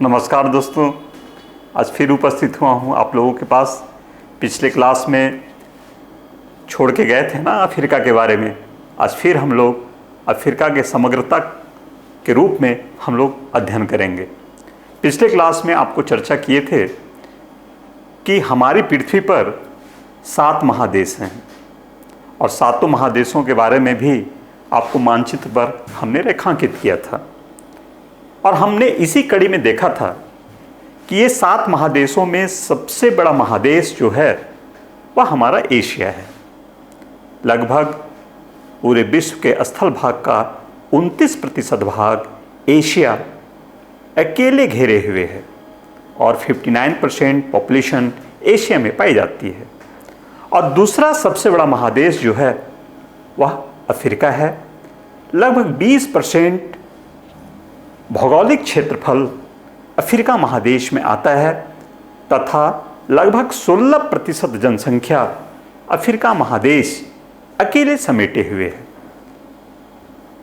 नमस्कार दोस्तों, आज फिर उपस्थित हुआ हूँ आप लोगों के पास। पिछले क्लास में छोड़ के गए थे ना अफ्रीका के बारे में। आज फिर हम लोग अफ्रीका के समग्रता के रूप में हम लोग अध्ययन करेंगे। पिछले क्लास में आपको चर्चा किए थे कि हमारी पृथ्वी पर 7 महादेश हैं और 7 महादेशों के बारे में भी आपको मानचित्र पर हमने रेखांकित किया था। और हमने इसी कड़ी में देखा था कि ये 7 महादेशों में सबसे बड़ा महादेश जो है वह हमारा एशिया है। लगभग पूरे विश्व के स्थल भाग का 29% भाग एशिया अकेले घेरे हुए है और 59% पॉपुलेशन एशिया में पाई जाती है। और दूसरा सबसे बड़ा महादेश जो है वह अफ्रीका है। लगभग 20% भौगोलिक क्षेत्रफल अफ्रीका महादेश में आता है तथा लगभग 16% जनसंख्या अफ्रीका महादेश अकेले समेटे हुए है।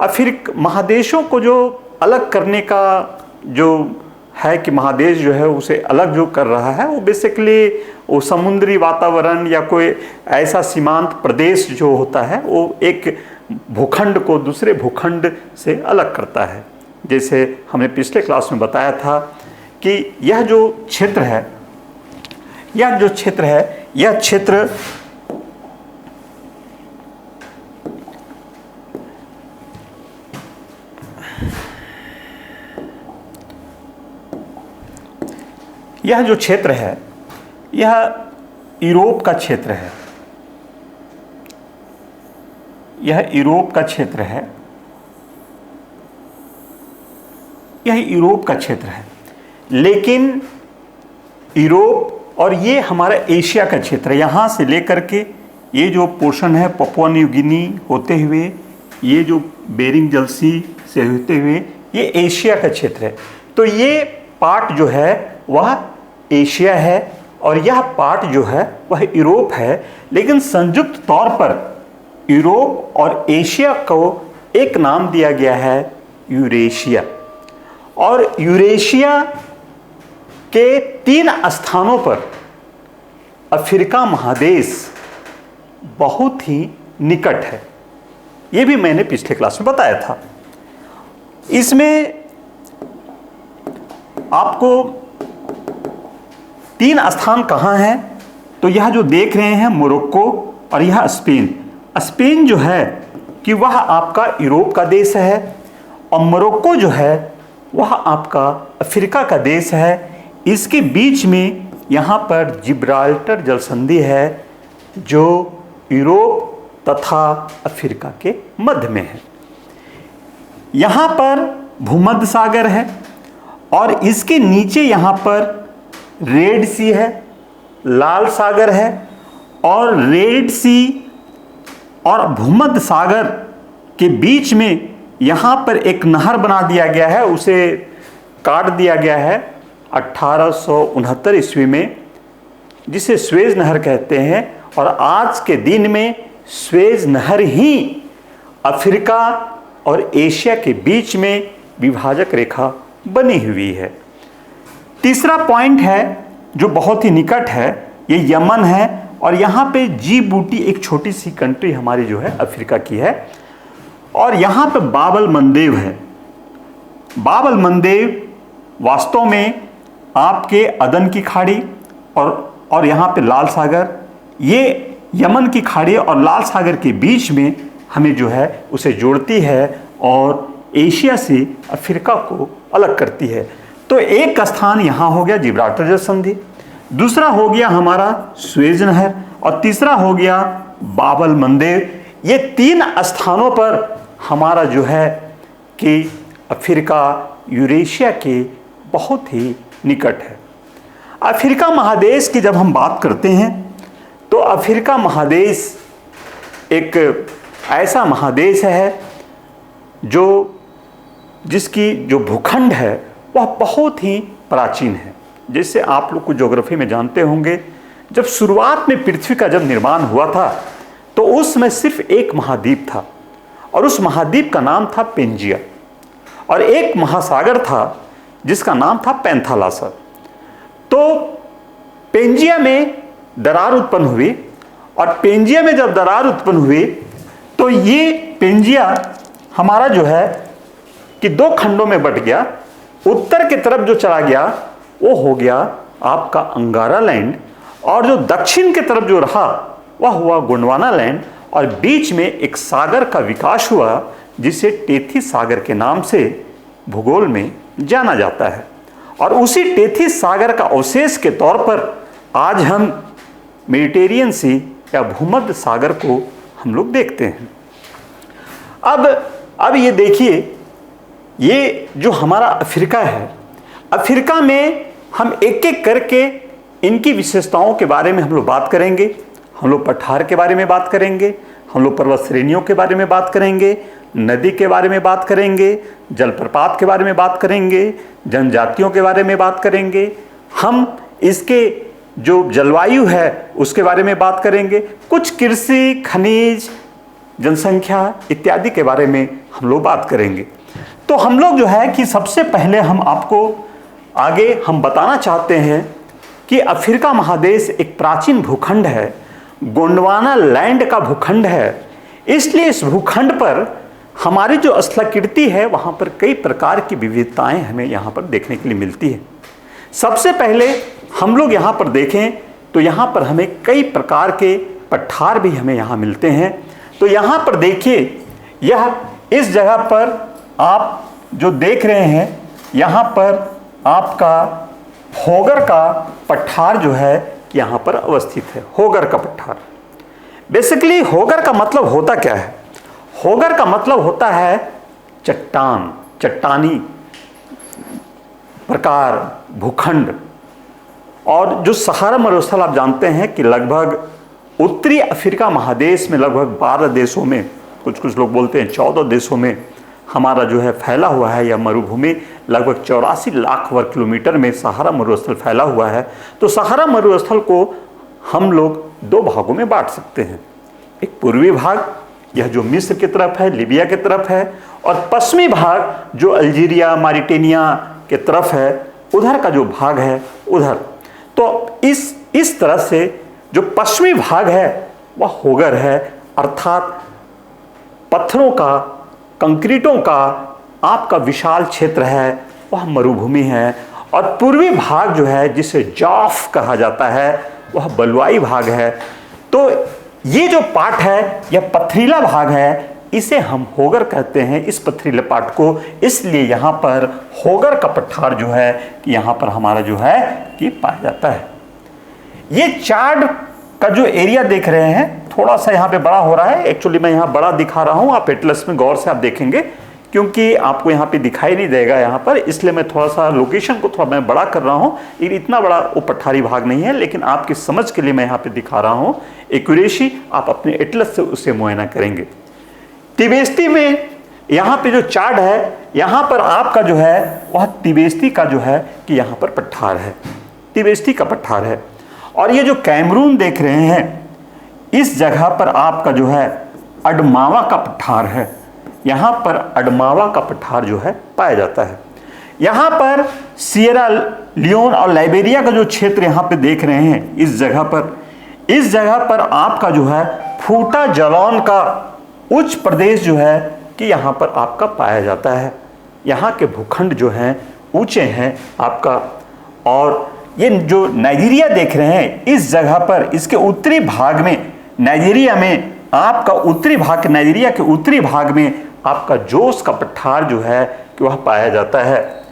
अफ्रीका महादेशों को जो अलग करने का जो है कि महादेश जो है उसे अलग जो कर रहा है वो बेसिकली वो समुद्री वातावरण या कोई ऐसा सीमांत प्रदेश जो होता है वो एक भूखंड को दूसरे भूखंड से अलग करता है। जैसे हमने पिछले क्लास में बताया था कि यह जो क्षेत्र है यह क्षेत्र है यह यूरोप का क्षेत्र है। यह यूरोप का क्षेत्र है। यह यूरोप का क्षेत्र है, लेकिन यूरोप और ये हमारा एशिया का क्षेत्र है। यहाँ से लेकर के ये जो पोर्शन है पपुआ न्यू गिनी होते हुए ये जो बेरिंग जल सी से होते हुए ये एशिया का क्षेत्र है। तो ये पार्ट जो है वह एशिया है और यह पार्ट जो है वह यूरोप है। लेकिन संयुक्त तौर पर यूरोप और एशिया को एक नाम दिया गया है यूरेशिया। और यूरेशिया के 3 स्थानों पर अफ्रीका महादेश बहुत ही निकट है। यह भी मैंने पिछले क्लास में बताया था। इसमें आपको 3 स्थान कहाँ हैं तो यह जो देख रहे हैं मोरक्को और यह स्पेन। स्पेन जो है कि वह आपका यूरोप का देश है और मोरक्को जो है वह आपका अफ्रीका का देश है। इसके बीच में यहाँ पर जिब्राल्टर जल संधि है जो यूरोप तथा अफ्रीका के मध्य में है। यहाँ पर भूमध्य सागर है और इसके नीचे यहाँ पर रेड सी है, लाल सागर है और रेड सी और भूमध्य सागर के बीच में यहाँ पर एक नहर बना दिया गया है। उसे काट दिया गया है 1869 ईस्वी में, जिसे स्वेज नहर कहते हैं। और आज के दिन में स्वेज नहर ही अफ्रीका और एशिया के बीच में विभाजक रेखा बनी हुई है। तीसरा पॉइंट है जो बहुत ही निकट है, ये यमन है और यहाँ पे जिबूटी एक छोटी सी कंट्री हमारी जो है अफ्रीका की है। और यहाँ पे बाबल मंदेव है। बाबल मंदेव वास्तव में आपके अदन की खाड़ी और यहाँ पे लाल सागर, ये यमन की खाड़ी और लाल सागर के बीच में हमें जो है उसे जोड़ती है और एशिया से अफ्रीका को अलग करती है। तो एक स्थान यहाँ हो गया जिब्राल्टर जल संधि, दूसरा हो गया हमारा स्वेज नहर और तीसरा हो गया बाबल मंदेव। ये 3 स्थानों पर हमारा जो है कि अफ्रीका यूरेशिया के बहुत ही निकट है। अफ्रीका महादेश की जब हम बात करते हैं तो अफ्रीका महादेश एक ऐसा महादेश है जिसकी जो भूखंड है वह बहुत ही प्राचीन है। जैसे आप लोग को ज्योग्राफी में जानते होंगे, जब शुरुआत में पृथ्वी का जब निर्माण हुआ था तो उस समय सिर्फ एक महाद्वीप था और उस महाद्वीप का नाम था पेंजिया। और एक महासागर था जिसका नाम था पैंथालासा। तो पेंजिया में दरार उत्पन्न हुई, और पेंजिया में जब दरार उत्पन्न हुई तो ये पेंजिया हमारा जो है कि दो खंडों में बट गया। उत्तर की तरफ जो चला गया वो हो गया आपका अंगारा लैंड, और जो दक्षिण की तरफ जो रहा वह हुआ गोंडवाना लैंड, और बीच में एक सागर का विकास हुआ जिसे टेथी सागर के नाम से भूगोल में जाना जाता है। और उसी टेथी सागर का अवशेष के तौर पर आज हम मेडिटेरियन सी या भूमध्य सागर को हम लोग देखते हैं। अब ये देखिए, ये जो हमारा अफ्रीका है, अफ्रीका में हम एक एक करके इनकी विशेषताओं के बारे में हम लोग बात करेंगे। हम लोग पठार के बारे में बात करेंगे, हम लोग पर्वत श्रेणियों के बारे में बात करेंगे, नदी के बारे में बात करेंगे, जलप्रपात के बारे में बात करेंगे, जनजातियों के बारे में बात करेंगे, हम इसके जो जलवायु है उसके बारे में बात करेंगे, कुछ कृषि, खनिज, जनसंख्या इत्यादि के बारे में हम लोग बात करेंगे। तो हम लोग जो है कि सबसे पहले हम आपको आगे हम बताना चाहते हैं कि अफ्रीका महादेश एक प्राचीन भूखंड है, गोंडवाना लैंड का भूखंड है। इसलिए इस भूखंड पर हमारी जो स्थलाकृति है वहाँ पर कई प्रकार की विविधताएं हमें यहाँ पर देखने के लिए मिलती है। सबसे पहले हम लोग यहाँ पर देखें तो यहाँ पर हमें कई प्रकार के पठार भी हमें यहाँ मिलते हैं। तो यहाँ पर देखिए, यह इस जगह पर आप जो देख रहे हैं, यहाँ पर आपका होगर का पठार जो है यहाँ पर अवस्थित है। होगर का पठार, बेसिकली होगर का मतलब होता क्या है? होगर का मतलब होता है चट्टान, चट्टानी प्रकार, भूखंड। और जो सहारा मरुस्थल आप जानते हैं कि लगभग उत्तरी अफ्रीका महादेश में लगभग 12 देशों में, कुछ लोग बोलते हैं 14 देशों में हमारा जो है फैला हुआ है। यह मरुभूमि लगभग 84 लाख वर्ग किलोमीटर में सहारा मरुस्थल फैला हुआ है। तो सहारा मरुस्थल को हम लोग दो भागों में बांट सकते हैं। एक पूर्वी भाग, यह जो मिस्र की तरफ है, लीबिया की तरफ है, और पश्चिमी भाग जो अल्जीरिया, मारिटेनिया के तरफ है, उधर का जो भाग है उधर। तो इस तरह से जो पश्चिमी भाग है वह होगर है, अर्थात पत्थरों का, कंक्रीटों का आपका विशाल क्षेत्र है, वह मरुभूमि है। और पूर्वी भाग जो है जिसे जॉफ कहा जाता है वह बलुआई भाग है। तो ये जो पार्ट है यह पथरीला भाग है, इसे हम होगर कहते हैं, इस पथरीले पार्ट को। इसलिए यहाँ पर होगर का पठार जो है कि यहाँ पर हमारा जो है कि पाया जाता है। ये चार्ट का जो एरिया देख रहे हैं थोड़ा सा यहाँ पे बड़ा हो रहा है। एक्चुअली मैं यहाँ बड़ा दिखा रहा हूँ, आप एटलस में गौर से आप देखेंगे, क्योंकि आपको यहाँ पे दिखाई नहीं देगा यहाँ पर, इसलिए मैं थोड़ा सा लोकेशन को थोड़ा मैं बड़ा कर रहा हूँ। इतना बड़ा वो पठारी भाग नहीं है, लेकिन आपकी समझ के लिए मैं यहाँ पे दिखा रहा हूँ। एक्यूरेसी आप अपने एटलस से उसे मुआयना करेंगे। तिबेस्ती में यहाँ पे जो चार्ट है, यहाँ पर आपका जो है वह तिबेस्ती का जो है कि यहाँ पर पठार है, तिबेस्ती का पठार है। और ये जो कैमरून देख रहे हैं, इस जगह पर आपका जो है अडमावा का पठार है। यहाँ पर अडमावा का पठार जो है पाया जाता है। यहाँ पर सिएरा लियोन और लाइबेरिया का जो क्षेत्र यहाँ पे देख रहे हैं, इस जगह पर आपका जो है फूटा जलौन का उच्च प्रदेश जो है कि यहाँ पर आपका पाया जाता है। यहाँ के भूखंड जो हैं ऊंचे हैं आपका। और ये जो नाइजीरिया देख रहे हैं, इस जगह पर इसके उत्तरी भाग में, नाइजीरिया में आपका उत्तरी भाग, नाइजीरिया के उत्तरी भाग में आपका जोश का पठार जो है कि वह पाया जाता है।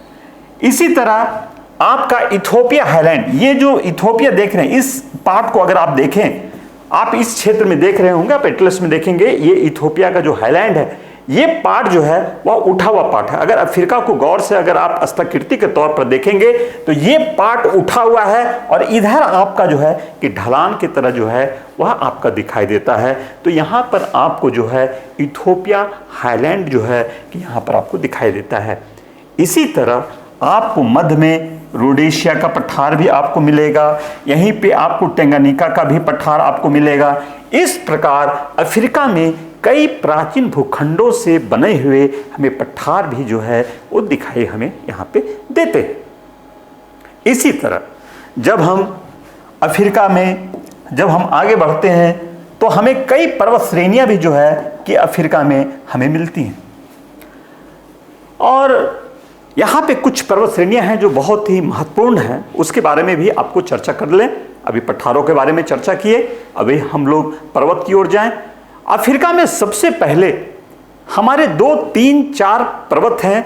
इसी तरह आपका इथोपिया हाईलैंड, ये जो इथोपिया देख रहे हैं, इस पार्ट को अगर आप देखें, आप इस क्षेत्र में देख रहे होंगे, आप एटलस में देखेंगे, ये इथोपिया का जो हाईलैंड है, ये पार्ट जो है वह उठा हुआ पार्ट है। अगर अफ्रीका को गौर से अगर आप स्थलाकृति के तौर पर देखेंगे तो ये पार्ट उठा हुआ है, और इधर आपका जो है कि ढलान की तरह जो है वह आपका दिखाई देता है। तो यहाँ पर आपको जो है इथोपिया हाईलैंड जो है कि यहाँ पर आपको दिखाई देता है। इसी तरह आपको मध्य में रोडेशिया का पठार भी आपको मिलेगा, यहीं पे आपको टेंगानिका का भी पठार आपको मिलेगा। इस प्रकार अफ्रीका में कई प्राचीन भूखंडों से बने हुए हमें पठार भी जो है वो दिखाई हमें यहाँ पे देते हैं। इसी तरह जब हम अफ्रीका में जब हम आगे बढ़ते हैं तो हमें कई पर्वत श्रेणियां भी जो है कि अफ्रीका में हमें मिलती हैं। और यहाँ पे कुछ पर्वत श्रेणियां हैं जो बहुत ही महत्वपूर्ण हैं, उसके बारे में भी आपको चर्चा कर लें। अभी पठारों के बारे में चर्चा किए, अभी हम लोग पर्वत की ओर जाएं। अफ्रीका में सबसे पहले हमारे 2, 3, 4 पर्वत हैं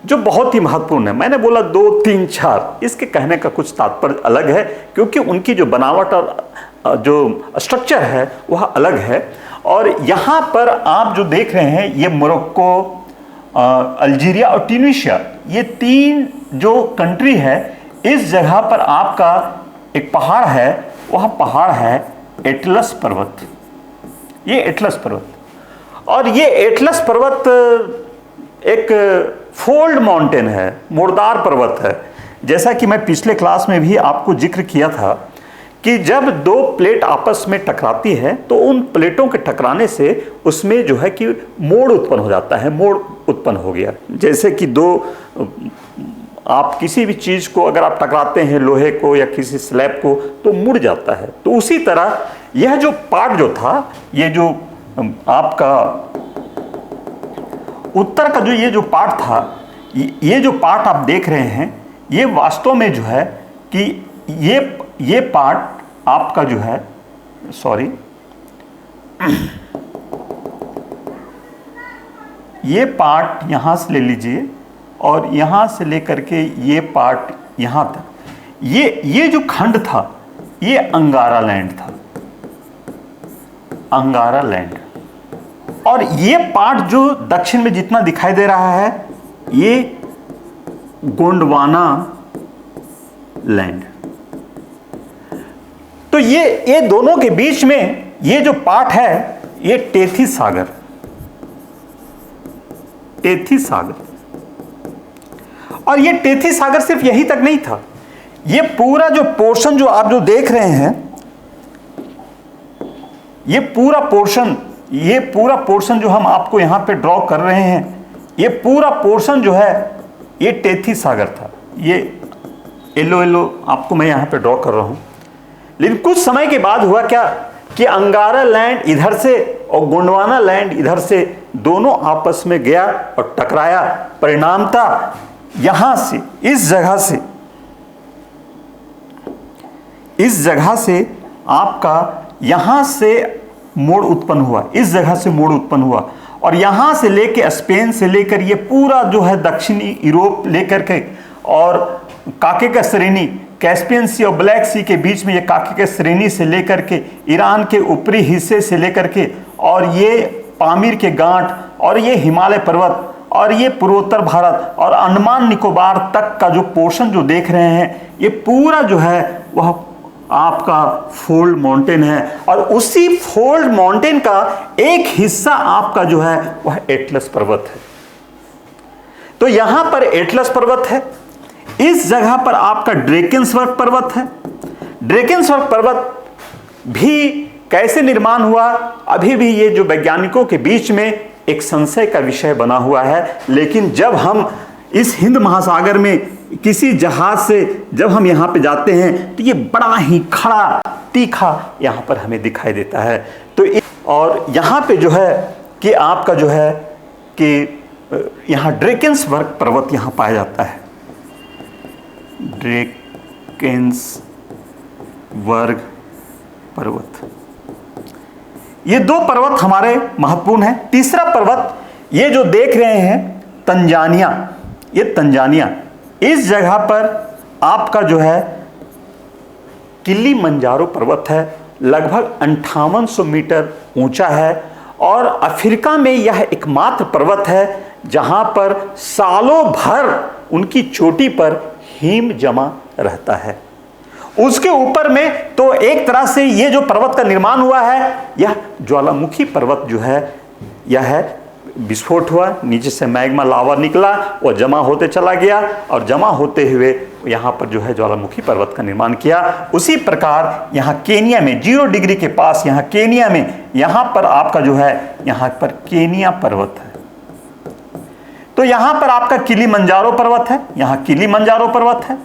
जो बहुत ही महत्वपूर्ण है। मैंने बोला 2, 3, 4, इसके कहने का कुछ तात्पर्य अलग है, क्योंकि उनकी जो बनावट और जो स्ट्रक्चर है वह अलग है। और यहाँ पर आप जो देख रहे हैं ये मोरक्को, अल्जीरिया और ट्यूनीशिया, ये 3 जो कंट्री है, इस जगह पर आपका एक पहाड़ है, वह पहाड़ है एटलस पर्वत। ये एटलस पर्वत, और ये एटलस पर्वत एक फोल्ड माउंटेन है, मुड़दार पर्वत है। जैसा कि मैं पिछले क्लास में भी आपको जिक्र किया था कि जब 2 प्लेट आपस में टकराती है तो उन प्लेटों के टकराने से उसमें जो है कि मोड़ उत्पन्न हो जाता है, मोड़ उत्पन्न हो गया। जैसे कि 2 आप किसी भी चीज को अगर आप टकराते हैं, लोहे को या किसी स्लैब को, तो मुड़ जाता है। तो उसी तरह यह जो पार्ट जो था, ये जो आपका उत्तर का जो ये जो पार्ट था, ये जो पार्ट आप देख रहे हैं, ये वास्तव में जो है कि ये पार्ट आपका जो है, सॉरी, ये पार्ट यहां से ले लीजिए और यहां से लेकर के ये पार्ट यहां तक, ये जो खंड था, ये अंगारा लैंड था, अंगारा लैंड। और ये पार्ट जो दक्षिण में जितना दिखाई दे रहा है, ये गोंडवाना लैंड। तो ये दोनों के बीच में ये जो पार्ट है, ये टेथी सागर, टेथी सागर। और ये टेथी सागर सिर्फ यहीं तक नहीं था, ये पूरा जो पोर्शन जो आप जो देख रहे हैं, ये पूरा पोर्शन जो हम आपको यहां पे ड्रॉ कर रहे हैं, ये पूरा पोर्शन जो है ये टेथी सागर था। ये येलो आपको मैं यहां पे ड्रॉ कर रहा हूं। लेकिन कुछ समय के बाद हुआ क्या कि अंगारा लैंड इधर से और गोंडवाना लैंड इधर से, दोनों आपस में गया और टकराया। परिणामतः यहां से, इस जगह से आपका यहां से मोड़ उत्पन्न हुआ, इस जगह से मोड़ उत्पन्न हुआ। और यहां से लेके स्पेन से लेकर ये पूरा जो है दक्षिणी यूरोप लेकर के, और काके का श्रेणी, कैस्पियन सी और ब्लैक सी के बीच में ये काके के श्रेणी से लेकर के ईरान के ऊपरी हिस्से से लेकर के, और ये पामीर के गांठ, और ये हिमालय पर्वत, और ये पूर्वोत्तर भारत और अंडमान निकोबार तक का जो पोर्शन जो देख रहे हैं, ये पूरा जो है वह आपका फोल्ड माउंटेन है। और उसी फोल्ड माउंटेन का एक हिस्सा आपका जो है वह एटलस पर्वत है। तो यहां पर एटलस पर्वत है, इस जगह पर आपका ड्रेकेंसवर्थ पर्वत है। ड्रेकेंसवर्थ पर्वत भी कैसे निर्माण हुआ, अभी भी ये जो वैज्ञानिकों के बीच में एक संशय का विषय बना हुआ है। लेकिन जब हम इस हिंद महासागर में किसी जहाज से जब हम यहाँ पे जाते हैं तो ये बड़ा ही खड़ा तीखा यहाँ पर हमें दिखाई देता है। तो और यहाँ पे जो है कि आपका जो है कि यहाँ ड्रेकेंसवर्थ पर्वत यहाँ पाया जाता है। ड्रेकेंसवर्थ पर्वत, ये 2 पर्वत हमारे महत्वपूर्ण हैं। तीसरा पर्वत ये जो देख रहे हैं तंजानिया, ये तंजानिया, इस जगह पर आपका जो है किलिमंजारो पर्वत है, लगभग 5800 मीटर ऊंचा है। और अफ्रीका में यह एकमात्र पर्वत है जहां पर सालों भर उनकी चोटी पर हिम जमा रहता है। उसके ऊपर में तो एक तरह से ये जो पर्वत का निर्माण हुआ है, यह ज्वालामुखी पर्वत जो है, यह है विस्फोट हुआ, नीचे से मैग्मा लावा निकला, वो जमा होते चला गया और जमा होते हुए यहाँ पर जो है ज्वालामुखी पर्वत का निर्माण किया। उसी प्रकार यहाँ केनिया में 0 डिग्री के पास, यहाँ केनिया में, यहाँ पर आपका जो है, यहाँ पर केनिया पर्वत है। तो यहाँ पर आपका किलिमंजारो पर्वत है, यहाँ किलिमंजारो पर्वत है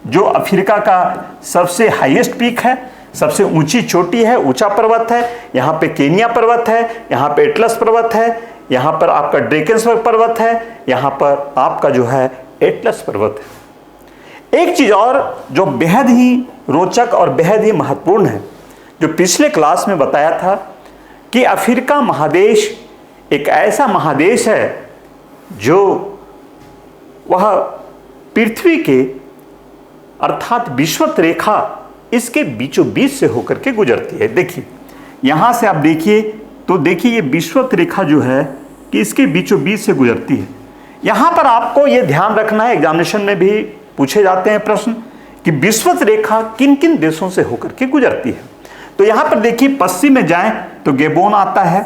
जो अफ्रीका का सबसे हाईएस्ट पीक है, सबसे ऊंची चोटी है, ऊंचा पर्वत है। यहाँ पे केनिया पर्वत है, यहाँ पे एटलस पर्वत है, यहाँ पर आपका ड्रेकेंसबर्ग पर्वत है, यहाँ पर आपका जो है एटलस पर्वत है। एक चीज और जो बेहद ही रोचक और बेहद ही महत्वपूर्ण है, जो पिछले क्लास में बताया था कि अफ्रीका महादेश एक ऐसा महादेश है जो वह पृथ्वी के अर्थात विषुवत रेखा इसके बीचों बीच से होकर के गुजरती है। देखिए यहाँ से आप देखिए तो देखिए ये विषुवत रेखा जो है कि इसके बीचों बीच से गुजरती है। यहाँ पर आपको ये ध्यान रखना है, एग्जामिनेशन में भी पूछे जाते हैं प्रश्न कि विषुवत रेखा किन किन देशों से होकर के गुजरती है। तो यहाँ पर देखिए पश्चिम में जाएं तो गेबोन आता है,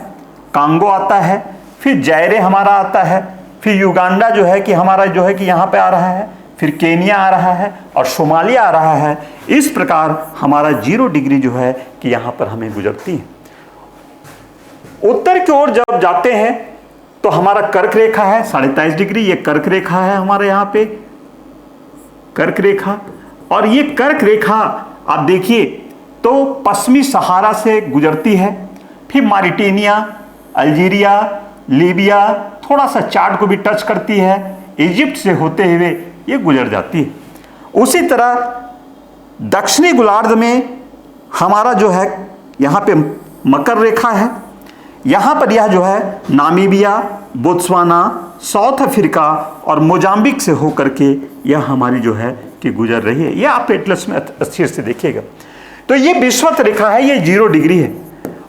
कांगो आता है, फिर जायरे हमारा आता है, फिर युगांडा जो है कि हमारा जो है कि यहाँ पे आ रहा है, फिर केनिया आ रहा है और सोमालिया आ रहा है। इस प्रकार हमारा 0 डिग्री जो है कि यहाँ पर हमें गुजरती है। उत्तर की ओर जब जाते हैं तो हमारा कर्क रेखा है 23.5 डिग्री, ये कर्क रेखा है हमारे यहाँ पे कर्क रेखा। और ये कर्क रेखा आप देखिए तो पश्चिमी सहारा से गुजरती है, फिर मारिटेनिया, अल्जीरिया, लीबिया, थोड़ा सा चाड को भी टच करती है, इजिप्ट से होते हुए ये गुजर जाती है। उसी तरह दक्षिणी गोलार्ध में हमारा जो है यहाँ पे मकर रेखा है, यहाँ पर यह जो है नामीबिया, बोत्सवाना, साउथ अफ्रीका और मोजाम्बिक से होकर के यह हमारी जो है कि गुजर रही है। यह आप एटलस में अच्छे से देखिएगा। तो ये विषुवत रेखा है, ये 0 डिग्री है।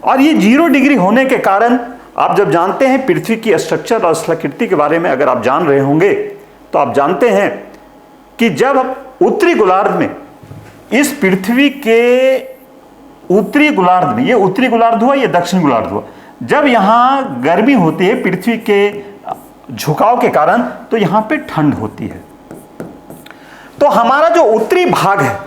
और ये 0 डिग्री होने के कारण आप जब जानते हैं पृथ्वी की स्ट्रक्चर और स्थलाकृति के बारे में अगर आप जान रहे होंगे तो आप जानते हैं कि जब उत्तरी गोलार्ध में, इस पृथ्वी के उत्तरी गोलार्ध में, ये उत्तरी गोलार्ध हुआ, ये दक्षिण गोलार्ध हुआ, जब यहाँ गर्मी होती है पृथ्वी के झुकाव के कारण तो यहाँ पे ठंड होती है। तो हमारा जो उत्तरी भाग है,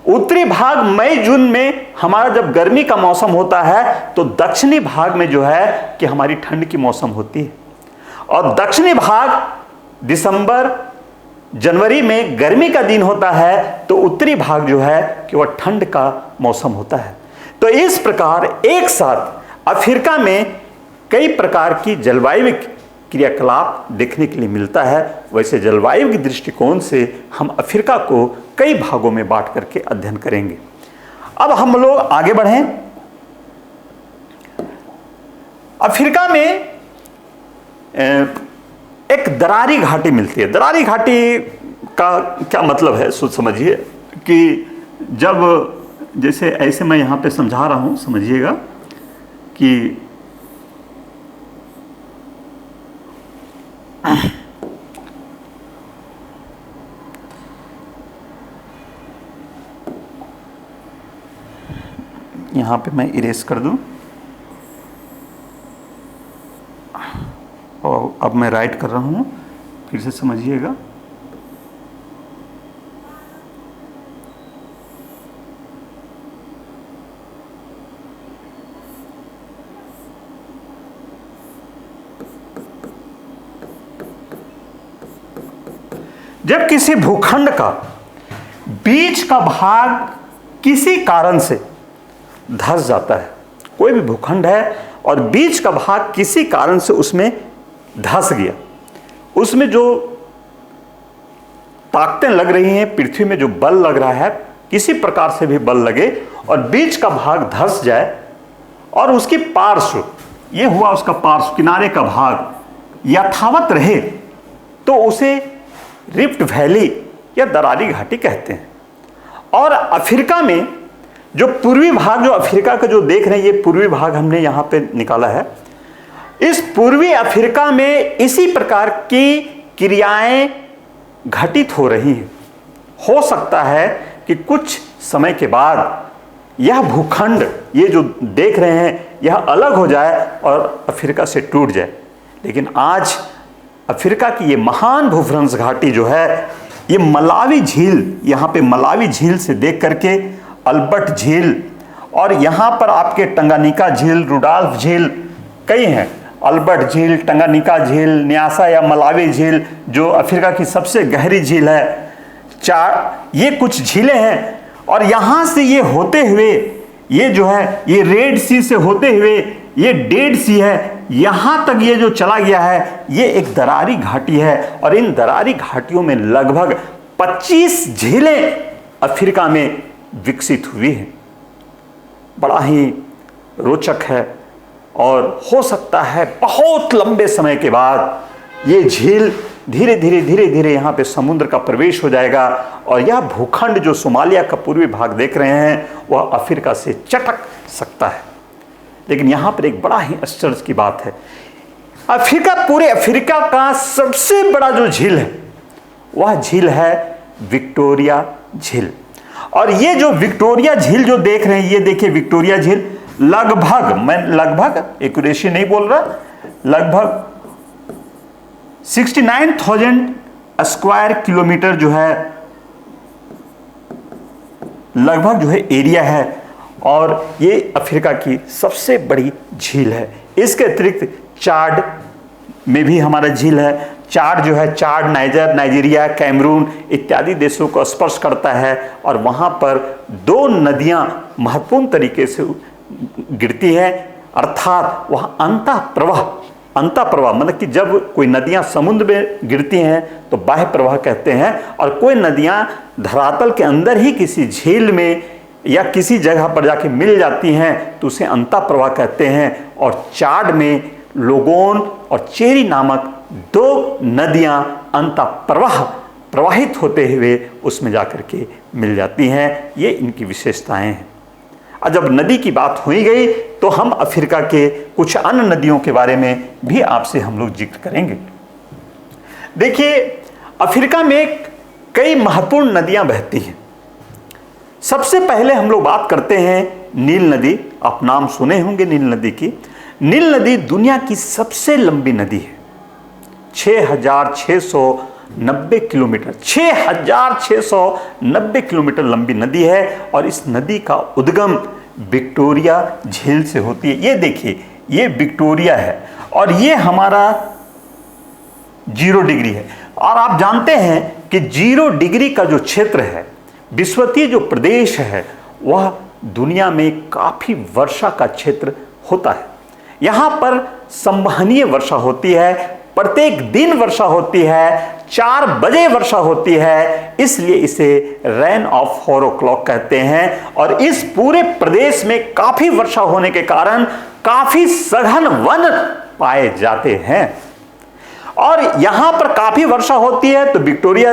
उत्तरी भाग मई जून में हमारा जब गर्मी का मौसम होता है तो दक्षिणी भाग में जो है कि हमारी ठंड की मौसम होती है। और दक्षिणी भाग दिसंबर जनवरी में गर्मी का दिन होता है, तो उत्तरी भाग जो है कि वह ठंड का मौसम होता है। तो इस प्रकार एक साथ अफ्रीका में कई प्रकार की जलवायु क्रियाकलाप देखने के लिए मिलता है। वैसे जलवायु के दृष्टिकोण से हम अफ्रीका को कई भागों में बांट करके अध्ययन करेंगे। अब हम लोग आगे बढ़ें। अफ्रीका में एक दरारी घाटी मिलती है। दरारी घाटी का क्या मतलब है सोच समझिए कि जब जैसे ऐसे मैं यहाँ पे समझा रहा हूँ, समझिएगा कि यहाँ पे मैं इरेज कर दूं और अब मैं राइट कर रहा हूँ, फिर से समझिएगा। जब किसी भूखंड का बीच का भाग किसी कारण से धंस जाता है, कोई भी भूखंड है और बीच का भाग किसी कारण से उसमें धंस गया, उसमें जो ताकतें लग रही हैं, पृथ्वी में जो बल लग रहा है, किसी प्रकार से भी बल लगे और बीच का भाग धंस जाए और उसकी पार्श्व, ये हुआ उसका पार्श्व, किनारे का भाग यथावत रहे, तो उसे रिफ्ट वैली या दरारी घाटी कहते हैं। और अफ्रीका में जो पूर्वी भाग, जो अफ्रीका का जो देख रहे हैं, ये पूर्वी भाग हमने यहाँ पे निकाला है। इस पूर्वी अफ्रीका में इसी प्रकार की क्रियाएं घटित हो रही हैं। हो सकता है कि कुछ समय के बाद यह भूखंड, ये जो देख रहे हैं, यह अलग हो जाए और अफ्रीका से टूट जाए। लेकिन आज अफ्रीका की ये महान भूभ्रंश घाटी जो है, ये मलावी झील, यहाँ पे मलावी झील से देख करके अल्बर्ट झील, और यहाँ पर आपके टंगानिका झील, रुडॉल्फ झील, कई हैं, अल्बर्ट झील, टंगानिका झील, न्यासा या मलावी झील जो अफ्रीका की सबसे गहरी झील है, ये कुछ झीलें हैं। और यहाँ से ये होते हुए, ये जो है ये रेड सी से होते हुए ये डेड सी है, यहाँ तक ये जो चला गया है, ये एक दरारी घाटी है। और इन दरारी घाटियों में लगभग 25 झीलें अफ्रीका में विकसित हुई हैं। बड़ा ही रोचक है, और हो सकता है बहुत लंबे समय के बाद ये झील धीरे धीरे यहाँ पे समुद्र का प्रवेश हो जाएगा, और यह भूखंड जो सोमालिया का पूर्वी भाग देख रहे हैं, वह अफ्रीका से चटक सकता है। लेकिन यहाँ पर एक बड़ा ही आश्चर्य की बात है, पूरे अफ्रीका का सबसे बड़ा जो झील है, वह झील है विक्टोरिया झील। और ये जो विक्टोरिया झील जो देख रहे हैं, ये देखिए विक्टोरिया झील लगभग, मैं लगभग एक्यूरेसी नहीं बोल रहा, लगभग 69,000 स्क्वायर किलोमीटर जो है लगभग जो है एरिया है, और ये अफ्रीका की सबसे बड़ी झील है। इसके अतिरिक्त चाड में भी हमारा झील है। चाड जो है, चाड नाइजीरिया, कैमरून इत्यादि देशों को स्पर्श करता है, और वहाँ पर 2 नदियाँ महत्वपूर्ण तरीके से गिरती है, अर्थात वह अंतः प्रवाह मतलब कि जब कोई नदियां समुद्र में गिरती हैं तो बाह्य प्रवाह कहते हैं, और कोई नदियां धरातल के अंदर ही किसी झील में या किसी जगह पर जाके मिल जाती हैं तो उसे अंतः प्रवाह कहते हैं। और चाड में लोगोन और चेरी नामक 2 नदियां अंतः प्रवाहित होते हुए उसमें जाकर के मिल जाती हैं। ये इनकी विशेषताएं हैं। और जब नदी की बात हो ही गई तो हम अफ्रीका के कुछ अन्य नदियों के बारे में भी आपसे हम लोग जिक्र करेंगे। देखिए, अफ्रीका में कई महत्वपूर्ण नदियां बहती हैं। सबसे पहले हम लोग बात करते हैं नील नदी। आप नाम सुने होंगे नील नदी की। नील नदी दुनिया की सबसे लंबी नदी है, 6,690 किलोमीटर, 6,690 किलोमीटर लंबी नदी है। और इस नदी का उद्गम विक्टोरिया झील से होती है। ये देखिए, ये विक्टोरिया है और ये हमारा 0 डिग्री है। और आप जानते हैं कि 0 डिग्री का जो क्षेत्र है, विषुवतीय जो प्रदेश है, वह दुनिया में काफी वर्षा का क्षेत्र होता है। यहाँ पर संवहनीय वर्षा होती है, प्रत्येक दिन वर्षा होती है, 4 बजे वर्षा होती है, इसलिए इसे रेन ऑफ 4 o'clock कहते हैं। और इस पूरे प्रदेश में काफी वर्षा होने के कारण काफी सघन वन पाए जाते हैं। और यहां पर काफी वर्षा होती है तो विक्टोरिया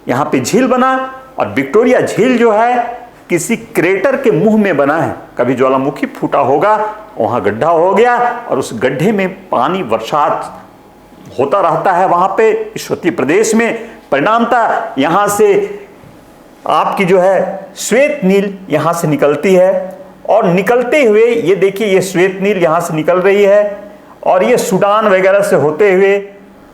यहां पे झील बना। और विक्टोरिया झील जो है किसी क्रेटर के मुंह में बना है। कभी ज्वालामुखी फूटा होगा, वहां गड्ढा हो गया और उस गड्ढे में पानी वर्षात होता रहता है वहां पे विषुवतीय प्रदेश में। परिणामतः यहां से आपकी जो है श्वेत नील यहां से निकलती है। और निकलते हुए ये देखिए, ये श्वेत नील यहां से निकल रही है और ये सूडान वगैरह से होते हुए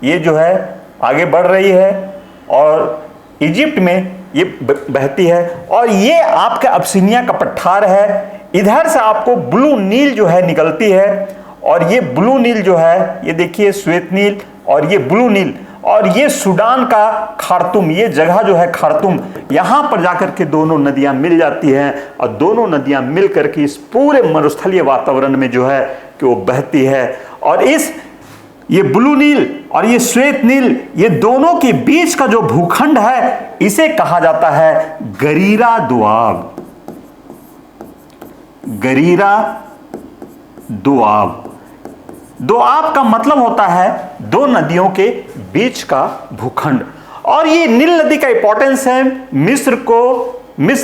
ये जो है आगे बढ़ रही है और इजिप्ट में ये बहती है। और ये आपका अबसिनिया का पठार है। इधर से आपको ब्लू नील जो है निकलती है। और ये ब्लू नील जो है, ये देखिए श्वेत नील और ये ब्लू नील, और ये सूडान का खार्तूम, ये जगह जो है खार्तूम, यहाँ पर जाकर के दोनों नदियाँ मिल जाती हैं। और दोनों नदियाँ मिल करके इस पूरे मरुस्थलीय वातावरण में जो है कि वो बहती है। और ये ब्लू नील और ये श्वेत नील, ये दोनों के बीच का जो भूखंड है, इसे कहा जाता है गरीरा दोआब। गरीरा दोआब। दोआब का मतलब होता है 2 नदियों के बीच का भूखंड। और ये नील नदी का इंपॉर्टेंस है, मिस्र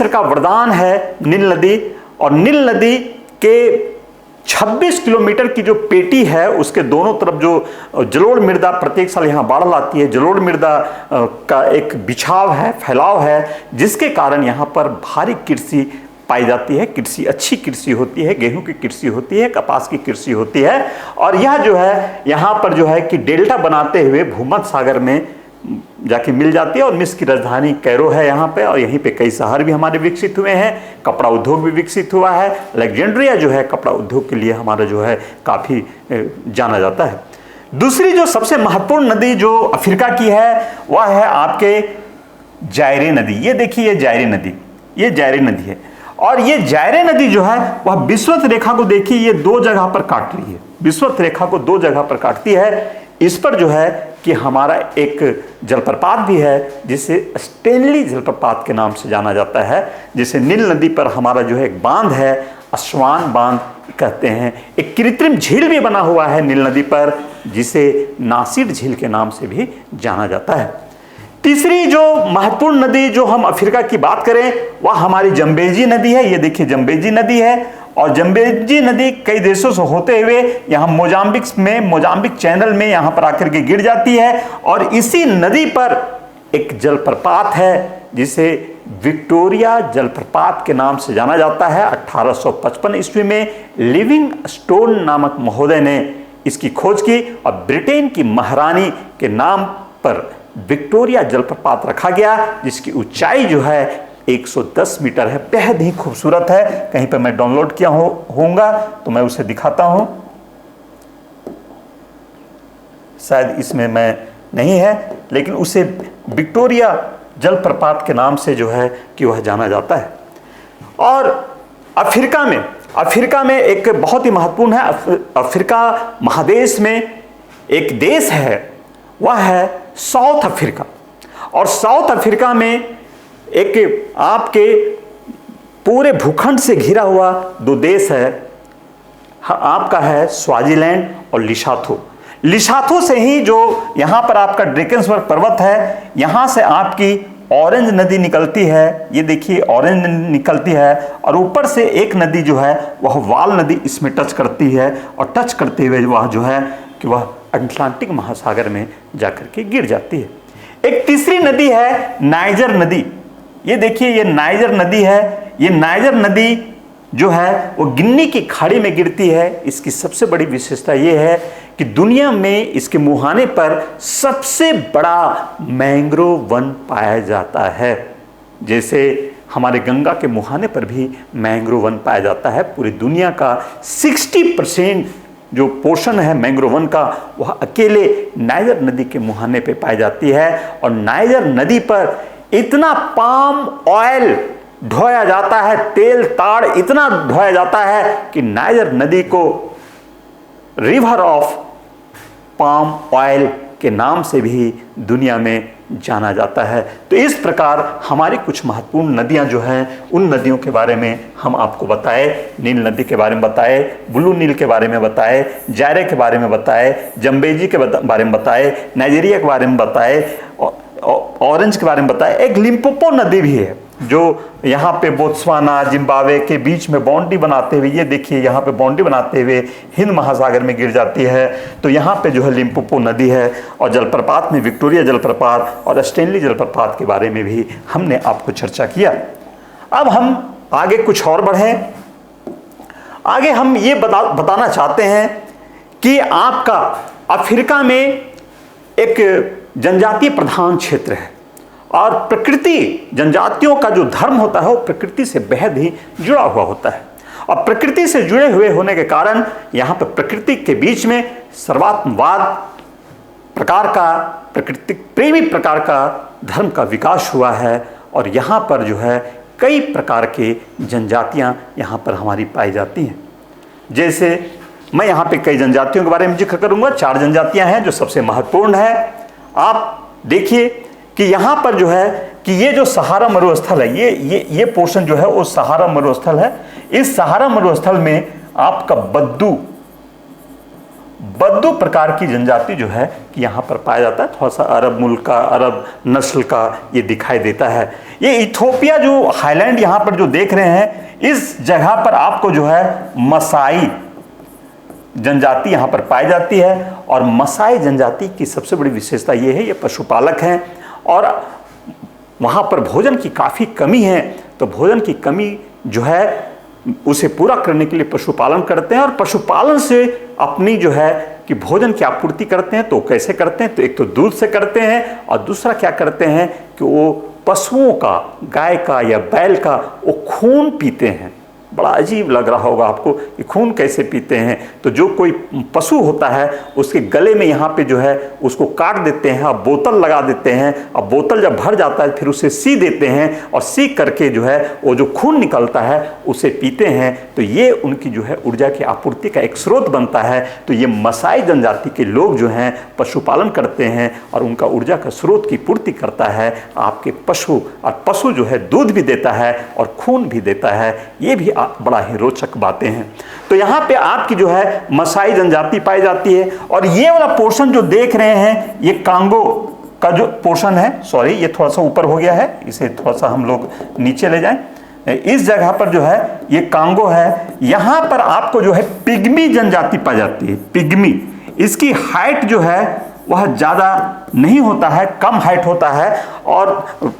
का वरदान है नील नदी। और नील नदी के 26 किलोमीटर की जो पेटी है, उसके दोनों तरफ जो जलोढ़ मृदा प्रत्येक साल यहाँ बाढ़ लाती है, जलोढ़ मृदा का एक बिछाव है, फैलाव है, जिसके कारण यहाँ पर भारी कृषि पाई जाती है। कृषि अच्छी कृषि होती है, गेहूं की कृषि होती है, कपास की कृषि होती है। और यह जो है यहाँ पर जो है कि डेल्टा बनाते हुए भूमध्य सागर में जाके मिल जाती है। और मिस्र की राजधानी कैरो है यहाँ पे, और यहीं पे कई शहर भी हमारे विकसित हुए हैं। कपड़ा उद्योग भी विकसित हुआ है। अलेक्जेंड्रिया जो है कपड़ा उद्योग के लिए हमारा जो है काफ़ी जाना जाता है। दूसरी जो सबसे महत्वपूर्ण नदी जो अफ्रीका की है वह है आपके जायरे नदी। ये देखिए ये जायरे नदी, ये जायरे नदी है। और ये जायरे नदी जो है वह विषुवत रेखा को देखिए ये दो जगह पर काट रही है, विषुवत रेखा को दो जगह पर काटती है। इस पर जो है कि हमारा एक जलप्रपात भी है जिसे स्टेनली जलप्रपात के नाम से जाना जाता है। जैसे नील नदी पर हमारा जो है एक बांध है, अस्वान बांध कहते हैं। एक कृत्रिम झील भी बना हुआ है नील नदी पर जिसे नासिर झील के नाम से भी जाना जाता है। तीसरी जो महत्वपूर्ण नदी जो हम अफ्रीका की बात करें वह हमारी जम्बेजी नदी है। ये देखिए जम्बेजी नदी है। और जम्बेजी नदी कई देशों से होते हुए यहाँ मोजाम्बिक चैनल में यहाँ पर आकर के गिर जाती है। और इसी नदी पर एक जलप्रपात है जिसे विक्टोरिया जलप्रपात के नाम से जाना जाता है। 1855 ईस्वी में लिविंग स्टोन नामक महोदय ने इसकी खोज की और ब्रिटेन की महारानी के नाम पर विक्टोरिया जलप्रपात रखा गया, जिसकी ऊंचाई जो है 110 मीटर है। बेहद ही खूबसूरत है। कहीं पर मैं डाउनलोड किया होऊंगा तो मैं उसे दिखाता हूं, शायद इसमें मैं नहीं है, लेकिन उसे विक्टोरिया जलप्रपात के नाम से जो है कि वह जाना जाता है। और अफ्रीका में एक बहुत ही महत्वपूर्ण है, अफ्रीका महादेश में एक देश है वह है साउथ अफ्रीका। और साउथ अफ्रीका में एक आपके पूरे भूखंड से घिरा हुआ दो देश है, आपका है स्वाजीलैंड और लिसाथो। लिसाथो से ही जो यहाँ पर आपका ड्रेकन्सबर्ग पर्वत है, यहाँ से आपकी ऑरेंज नदी निकलती है। ये देखिए ऑरेंज निकलती है और ऊपर से एक नदी जो है वह वाल नदी इसमें टच करती है और टच करते हुए वह जो है कि वह अटलांटिक महासागर में जाकर के गिर जाती है। एक तीसरी नदी है नाइजर नदी। ये देखिए ये नाइजर नदी है। ये नाइजर नदी जो है वो गिनी की खाड़ी में गिरती है। इसकी सबसे बड़ी विशेषता ये है कि दुनिया में इसके मुहाने पर सबसे बड़ा मैंग्रोव वन पाया जाता है। जैसे हमारे गंगा के मुहाने पर भी मैंग्रोव वन पाया जाता है। पूरी दुनिया का 60% जो पोर्शन है मैंग्रोव वन का वह अकेले नाइजर नदी के मुहाने पे पाई जाती है। और नाइजर नदी पर इतना पाम ऑयल ढोया जाता है, तेल ताड़ इतना ढोया जाता है कि नाइजर नदी को रिवर ऑफ पाम ऑयल के नाम से भी दुनिया में जाना जाता है। तो इस प्रकार हमारी कुछ महत्वपूर्ण नदियां जो हैं उन नदियों के बारे में हम आपको बताए। नील नदी के बारे में बताए, ब्लू नील के बारे में बताए, जायरे के बारे में बताए, जम्बेजी के बारे में बताए, नाइजीरिया के बारे में बताए, ऑरेंज के बारे में बताया। एक लिम्पोपो नदी भी है जो यहाँ पे बोत्सवाना जिम्बाब्वे के बीच में बाउंड्री बनाते हुए, ये देखिए यहाँ पे बाउंड्री बनाते हुए हिंद महासागर में गिर जाती है। तो यहाँ पे जो है लिम्पोपो नदी है। और जलप्रपात में विक्टोरिया जलप्रपात और स्टेनली जलप्रपात के बारे में भी हमने आपको चर्चा किया। अब हम आगे कुछ और बढ़ें। आगे हम ये बताना चाहते हैं कि आपका अफ्रीका में एक जनजातीय प्रधान क्षेत्र है और प्रकृति, जनजातियों का जो धर्म होता है वो प्रकृति से बेहद ही जुड़ा हुआ होता है। और प्रकृति से जुड़े हुए होने के कारण यहाँ पर प्रकृति के बीच में सर्वात्मवाद प्रकार का, प्रकृतिक प्रेमी प्रकार का धर्म का विकास हुआ है। और यहाँ पर जो है कई प्रकार के जनजातियाँ यहाँ पर हमारी पाई जाती हैं। जैसे मैं यहाँ पे कई जनजातियों के बारे में जिक्र करूँगा। 4 जनजातियाँ हैं जो सबसे महत्वपूर्ण है। आप देखिए कि यहाँ पर जो है कि ये जो सहारा मरुस्थल है, ये पोर्शन जो है वो सहारा मरुस्थल है। इस सहारा मरुस्थल में आपका बद्दू प्रकार की जनजाति जो है कि यहाँ पर पाया जाता है। थोड़ा सा अरब मुल्क का, अरब नस्ल का ये दिखाई देता है। ये इथोपिया जो हाईलैंड यहाँ पर जो देख रहे हैं, इस जगह पर आपको जो है मसाई जनजाति यहाँ पर पाई जाती है। और मसाई जनजाति की सबसे बड़ी विशेषता ये है, ये पशुपालक हैं और वहाँ पर भोजन की काफ़ी कमी है। तो भोजन की कमी जो है उसे पूरा करने के लिए पशुपालन करते हैं, और पशुपालन से अपनी जो है कि भोजन की आपूर्ति करते हैं। तो कैसे करते हैं? तो एक तो दूध से करते हैं, और दूसरा क्या करते हैं कि वो पशुओं का, गाय का या बैल का वो खून पीते हैं। बड़ा अजीब लग रहा होगा आपको कि खून कैसे पीते हैं। तो जो कोई पशु होता है उसके गले में यहाँ पे जो है उसको काट देते हैं, और बोतल लगा देते हैं, और बोतल जब भर जाता है फिर उसे सी देते हैं, और सी करके जो है वो जो खून निकलता है उसे पीते हैं। तो ये उनकी जो है ऊर्जा की आपूर्ति का एक स्रोत बनता है। तो ये मसाई जनजाति के लोग जो हैं पशुपालन करते हैं, और उनका ऊर्जा का स्रोत की पूर्ति करता है आपके पशु। और पशु जो है दूध भी देता है और खून भी देता है। ये भी बड़ा ही रोचक बातें हैं। तो यहाँ पे आपकी जो है मसाई जनजाति पाई जाती है। और ये वाला पोर्शन जो देख रहे हैं ये कांगो का जो पोर्शन है, सॉरी ये थोड़ा सा ऊपर हो गया है, इसे थोड़ा सा हम लोग नीचे ले जाएं। इस जगह पर जो है ये कांगो है। यहाँ पर आपको जो है पिग्मी जनजाति पाई जाती है। पिग्मी, इसकी हाइट जो है वह ज़्यादा नहीं होता है, कम हाइट होता है, और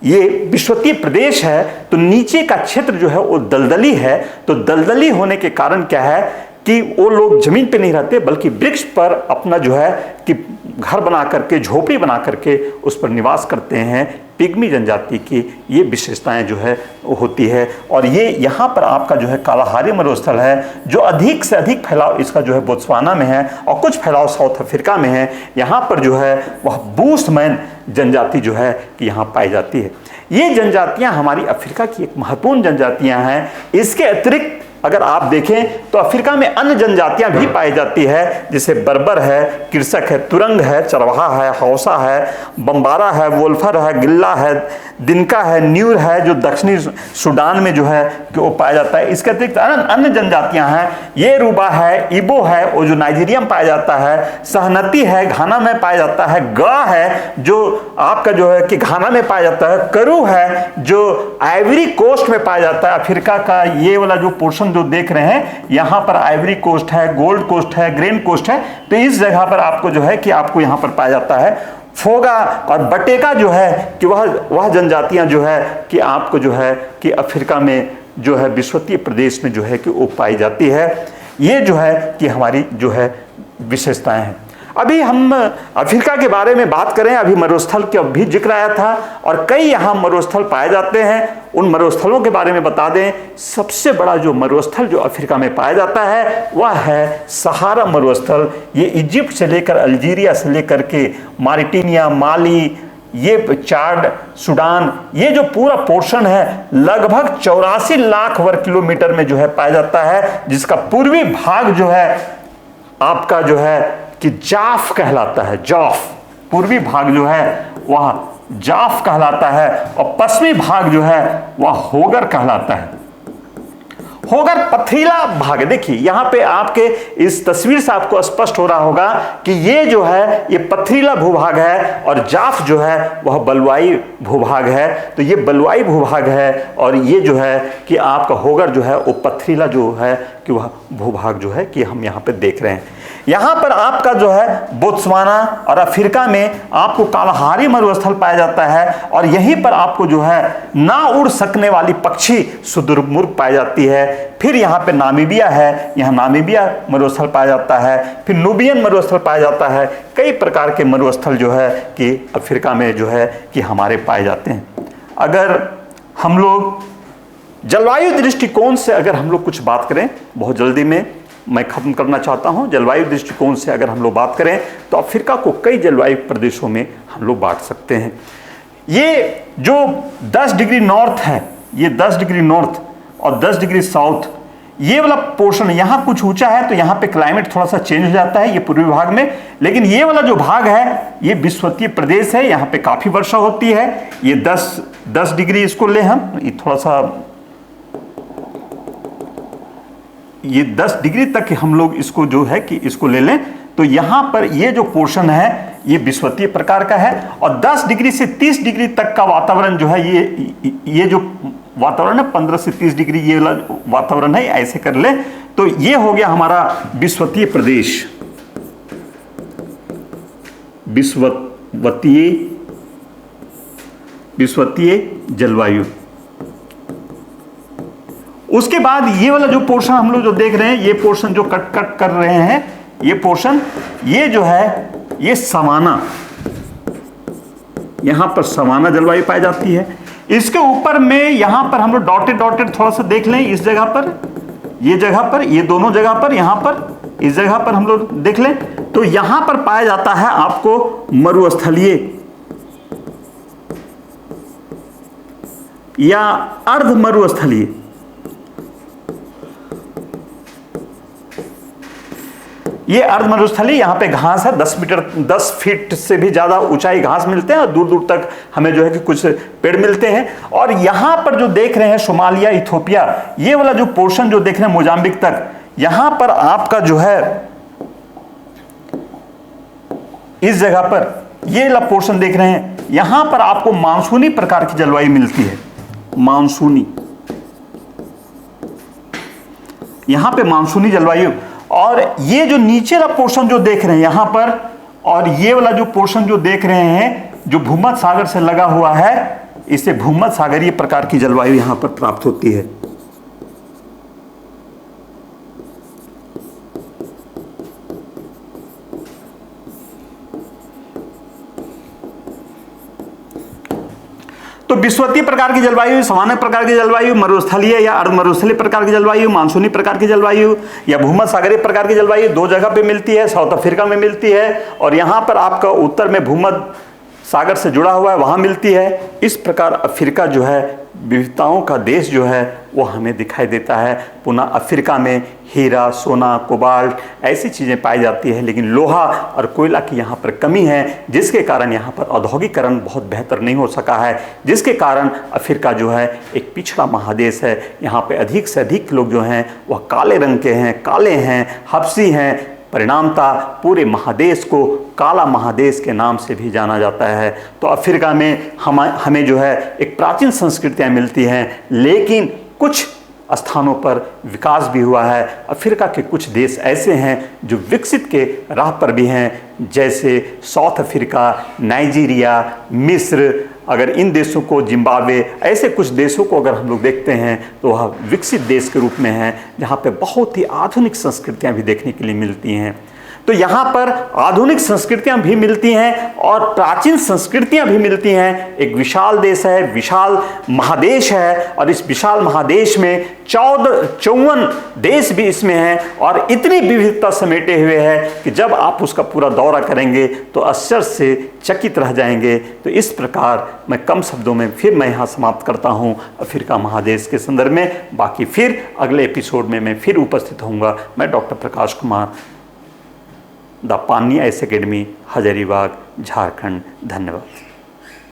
ये विश्वतीय प्रदेश है। तो नीचे का क्षेत्र जो है वो दलदली है। तो दलदली होने के कारण क्या है कि वो लोग जमीन पे नहीं रहते बल्कि वृक्ष पर अपना जो है कि घर बना करके, झोपड़ी बना करके उस पर निवास करते हैं। पिग्मी जनजाति की ये विशेषताएं जो है होती है। और ये यहाँ पर आपका जो है कालाहारी मरुस्थल है, जो अधिक से अधिक फैलाव इसका जो है बोत्सवाना में है, और कुछ फैलाव साउथ अफ्रीका में है। यहाँ पर जो है वह बूशमैन जनजाति जो है कि यहाँ पाई जाती है। ये जनजातियाँ हमारी अफ्रीका की एक महत्वपूर्ण जनजातियाँ हैं। इसके अतिरिक्त अगर आप देखें तो अफ्रीका में अन्य जनजातियां भी पाई जाती है, जैसे बर्बर है, कृषक है, तुरंग है, चरवाहा है, हौसा है, बम्बारा है, वोल्फर है, गिल्ला है, दिनका है, न्यूर है, जो दक्षिणी सूडान में जो है कि वो पाया जाता है। इसके अतिरिक्त अन्य जनजातियां हैं, ये रूबा है, इबो है, वो जो नाइजीरिया में पाया जाता है, सहनती है, घाना में पाया जाता है, गा है जो आपका जो है कि घाना में पाया जाता है, करू है जो आइवरी कोस्ट में पाया जाता है। अफ्रीका का ये वाला जो पोर्शन जो देख रहे हैं यहाँ पर आइवरी कोस्ट है, गोल्ड कोस्ट है, ग्रेन कोस्ट है। तो इस जगह पर आपको जो है कि आपको यहाँ पर पाया जाता है फोगा और बटेका जो है कि वह जनजातियां जो है कि आपको जो है कि अफ्रीका में जो है विश्वतीय प्रदेश में जो है कि वो पाई जाती है। ये जो है कि हमारी जो है विशेषताएं हैं। अभी हम अफ्रीका के बारे में बात करें, अभी मरुस्थल का भी जिक्र आया था, और कई यहाँ मरुस्थल पाए जाते हैं। उन मरुस्थलों के बारे में बता दें। सबसे बड़ा जो मरुस्थल जो अफ्रीका में पाया जाता है वह है सहारा मरुस्थल। ये इजिप्ट से लेकर अल्जीरिया से लेकर के मारिटानिया, माली, ये चाड, सूडान, ये जो पूरा पोर्शन है लगभग 84 लाख वर्ग किलोमीटर में जो है पाया जाता है, जिसका पूर्वी भाग जो है आपका जो है कि जाफ कहलाता है। जाफ पूर्वी भाग जो है वह जाफ कहलाता है, और पश्चिमी भाग जो है वह होगर कहलाता है। होगर पथरीला भाग। देखिए यहाँ पे आपके इस तस्वीर से आपको स्पष्ट हो रहा होगा कि ये जो है ये पथरीला भूभाग है, और जाफ जो है वह बलुआई भूभाग है। तो ये बलुआई भूभाग है, और ये जो है कि आपका होगर जो है वो पथरीला जो है कि वह भूभाग जो है कि हम यहाँ पे देख रहे हैं। यहाँ पर आपका जो है बोत्सवाना और अफ्रीका में आपको कालाहारी मरुस्थल पाया जाता है, और यहीं पर आपको जो है ना उड़ सकने वाली पक्षी शुतुरमुर्ग पाई जाती है। फिर यहाँ पे नामीबिया है, यहाँ नामीबिया मरुस्थल पाया जाता है। फिर नूबियन मरुस्थल पाया जाता है। कई प्रकार के मरुस्थल जो है कि अफ्रीका में जो है कि हमारे पाए जाते हैं। अगर हम लोग जलवायु दृष्टिकोण से अगर हम लोग कुछ बात करें, बहुत जल्दी में मैं खत्म करना चाहता हूं। जलवायु दृष्टिकोण से अगर हम लोग बात करें तो अफ्रीका को कई जलवायु प्रदेशों में हम लोग बांट सकते हैं। ये जो 10 डिग्री नॉर्थ है, ये 10 डिग्री नॉर्थ और 10 डिग्री साउथ, ये वाला पोर्शन यहाँ कुछ ऊंचा है तो यहाँ पे क्लाइमेट थोड़ा सा चेंज हो जाता है ये पूर्वी भाग में। लेकिन ये वाला जो भाग है ये विश्वतीय प्रदेश है, यहाँ पे काफ़ी वर्षा होती है। ये 10 डिग्री इसको ले हम, ये थोड़ा सा ये 10 डिग्री तक हम लोग इसको जो है कि इसको ले लें तो यहाँ पर ये जो पोर्शन है ये विश्वतीय प्रकार का है। और 10 डिग्री से 30 डिग्री तक का वातावरण जो है ये जो वातावरण है 15 से 30 डिग्री ये वाला वातावरण है, ऐसे कर ले तो ये हो गया हमारा विश्वतीय प्रदेश, विश्वतीय जलवायु। उसके बाद ये वाला जो पोर्शन हम लोग जो देख रहे हैं, ये पोर्शन जो कट कट कर रहे हैं, ये पोर्शन, ये जो है ये सवाना, यहां पर सवाना जलवायु पाई जाती है। इसके ऊपर में यहां पर हम लोग डॉटेड डॉटेड थोड़ा सा देख लें, इस जगह पर, ये जगह पर, ये दोनों जगह पर, यहां पर, इस जगह पर हम लोग देख लें, तो यहां पर पाया जाता है आपको मरुस्थलीय या अर्ध मरुस्थलीय। ये अर्ध मरुस्थलीय, यहां पे घास है, 10 फीट से भी ज्यादा ऊंचाई घास मिलते हैं और दूर दूर तक हमें जो है कि कुछ पेड़ मिलते हैं। और यहां पर जो देख रहे हैं सोमालिया, इथोपिया, ये वाला जो पोर्शन जो देख रहे हैं मोजाम्बिक तक, यहां पर आपका जो है इस जगह पर ये वाला पोर्शन देख रहे हैं, यहां पर आपको मानसूनी प्रकार की जलवायु मिलती है, मानसूनी, यहां पे मानसूनी जलवायु। और ये जो नीचे वाला पोर्शन जो देख रहे हैं यहां पर, और ये वाला जो पोर्शन जो देख रहे हैं जो भूमध्य सागर से लगा हुआ है, इससे भूमध्य सागरीय प्रकार की जलवायु यहां पर प्राप्त होती है। तो विषुवतीय प्रकार की जलवायु, सामान्य प्रकार की जलवायु, मरुस्थलीय या अर्ध मरुस्थलीय प्रकार की जलवायु, मानसूनी प्रकार की जलवायु या भूमध्य सागरीय प्रकार की जलवायु दो जगह पे मिलती है। साउथ अफ्रीका में मिलती है और यहां पर आपका उत्तर में भूमध्य सागर से जुड़ा हुआ है, वहां मिलती है। इस प्रकार अफ्रीका जो है विविधताओं का देश जो है वो हमें दिखाई देता है। पुनः अफ्रीका में हीरा, सोना, कोबाल्ट ऐसी चीज़ें पाई जाती है, लेकिन लोहा और कोयला की यहाँ पर कमी है, जिसके कारण यहाँ पर औद्योगिकरण बहुत बेहतर नहीं हो सका है, जिसके कारण अफ्रीका जो है एक पिछड़ा महादेश है। यहाँ पे अधिक से अधिक लोग जो हैं वह काले रंग के हैं, काले हैं, हबशी हैं। परिणामता पूरे महादेश को काला महादेश के नाम से भी जाना जाता है। तो अफ्रीका में हमें जो है एक प्राचीन संस्कृतियाँ मिलती हैं, लेकिन कुछ स्थानों पर विकास भी हुआ है। अफ्रीका के कुछ देश ऐसे हैं जो विकसित के राह पर भी हैं, जैसे साउथ अफ्रीका, नाइजीरिया, मिस्र। अगर इन देशों को, जिम्बाब्वे, ऐसे कुछ देशों को अगर हम लोग देखते हैं तो वह विकसित देश के रूप में हैं, जहाँ पे बहुत ही आधुनिक संस्कृतियाँ भी देखने के लिए मिलती हैं। तो यहाँ पर आधुनिक संस्कृतियाँ भी मिलती हैं और प्राचीन संस्कृतियाँ भी मिलती हैं। एक विशाल देश है, विशाल महादेश है, और इस विशाल महादेश में 54 देश भी इसमें हैं और इतनी विविधता समेटे हुए हैं कि जब आप उसका पूरा दौरा करेंगे तो आश्चर्य से चकित रह जाएंगे। तो इस प्रकार मैं कम शब्दों में फिर मैं यहाँ समाप्त करता हूँ अफ्रीका महादेश के संदर्भ में। बाकी फिर अगले एपिसोड में मैं फिर उपस्थित होऊंगा। मैं डॉक्टर प्रकाश कुमार, द पानी आईएएस एकेडमी, हजारीबाग, झारखंड। धन्यवाद।